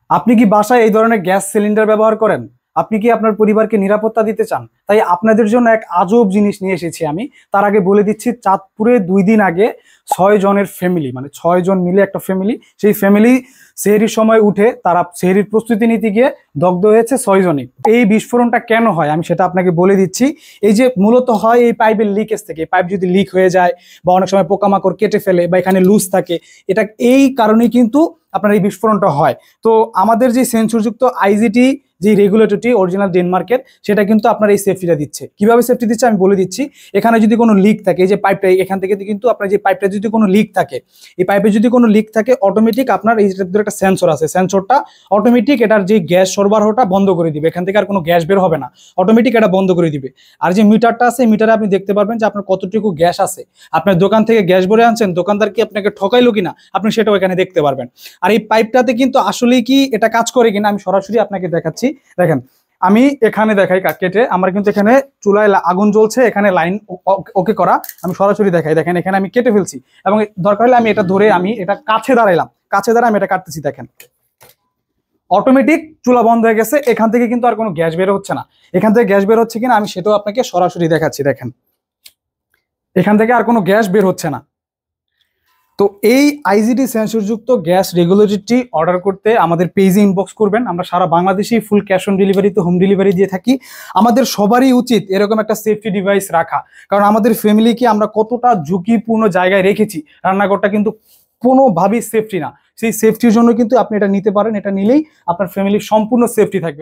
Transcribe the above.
আপনি কি বাসায় এই ধরনের গ্যাস সিলিন্ডার ব্যবহার করেন? আপনি কি আপনার পরিবারকে নিরাপত্তা দিতে চান? তাই আপনাদের জন্য এক আজব জিনিস নিয়ে এসেছি আমি। তার আগে বলে দিচ্ছি, চাঁদপুরে 2 দিন আগে 6 জনের ফ্যামিলি, মানে 6 জন মিলে একটা ফ্যামিলি, সেই ফ্যামিলি সেহরির সময় উঠে তারা সেহরির প্রস্তুতি নিতে গিয়ে দগ্ধ হয়েছে 6 জনই। এই বিস্ফোরণটা কেন হয় আমি সেটা আপনাকে বলে দিচ্ছি। এই যে মূলত হয় এই পাইপের লিকেজ থেকে, পাইপ যদি লিক হয়ে যায় বা অনেক সময় পোকামাকড় কেটে ফেলে বা এখানে লুজ থাকে, এটা এই কারণেই কিন্তু আপনার এই বিস্ফোরণটা হয়। তো আমাদের যে সেন্সরযুক্ত আইজিটি যে রেগুলেটরটি অরিজিনাল ডেনমার্কের, সেটা কিন্তু আপনার এই সেফটিটা দিচ্ছে। কিভাবে সেফটি দিচ্ছে আমি বলে দিচ্ছি। এখানে যদি কোনো লিক থাকে, এই যে পাইপটা এখান থেকে কিন্তু আপনার যে পাইপটা যদি কোনো লিক থাকে, এই পাইপে যদি কোনো লিক থাকে, অটোমেটিক আপনার এই যেটার একটা সেন্সর আছে, সেন্সরটা অটোমেটিক এটার যে গ্যাস সরবরাহটা বন্ধ করে দিবে। এখান থেকে আর কোনো গ্যাস বের হবে না, অটোমেটিক এটা বন্ধ করে দিবে। আর যে মিটারটা আছে, মিটারে আপনি দেখতে পারবেন যে আপনার কতটুকু গ্যাস আছে। আপনার দোকান থেকে গ্যাস ভরে আনছেন, দোকানদার কি আপনাকে ঠকাইলো কিনা আপনি সেটাও এখানে দেখতে পারবেন। আর এই পাইপটাতে কিন্তু আসলেই কি এটা কাজ করে কিনা আমি সরাসরি আপনাকে দেখাচ্ছি। দেখেন, আমি এখানে দেখাই কেটে, আমার কিন্তু এখানে চুলায় আগুন জ্বলছে, এখানে লাইন ওকে করা, আমি সরাসরি দেখাই। দেখেন এখানে আমি কেটে ফেলছি এবং দরকার হলে আমি এটা ধরে আমি এটা কাছে দাঁড়াইলাম, কাছে দাঁড়ায় আমি এটা কাটতেছি। দেখেন অটোমেটিক চুলা বন্ধ হয়ে গেছে। এখান থেকে কিন্তু আর কোনো গ্যাস বের হচ্ছে না। এখান থেকে গ্যাস বের হচ্ছে কিনা আমি সেটাও আপনাকে সরাসরি দেখাচ্ছি। দেখেন এখান থেকে আর কোনো গ্যাস বের হচ্ছে না। তো এই আইজিটি সেন্সরযুক্ত গ্যাস রেগুলেটরটি অর্ডার করতে আমাদের পেজে ইনবক্স করবেন। আমরা সারা বাংলাদেশেই ফুল ক্যাশ অন ডেলিভারিতে হোম ডেলিভারি দিয়ে থাকি। আমাদের সবারই উচিত এরকম একটা সেফটি ডিভাইস রাখা, কারণ আমাদের ফ্যামিলিকে আমরা কতটা ঝুঁকিপূর্ণ জায়গায় রেখেছি। রান্নাঘরটা কিন্তু কোনোভাবেই সেফটি না। সেই সেফটির জন্য কিন্তু আপনি এটা নিতে পারেন। এটা নিলেই আপনার ফ্যামিলির সম্পূর্ণ সেফটি থাকবে।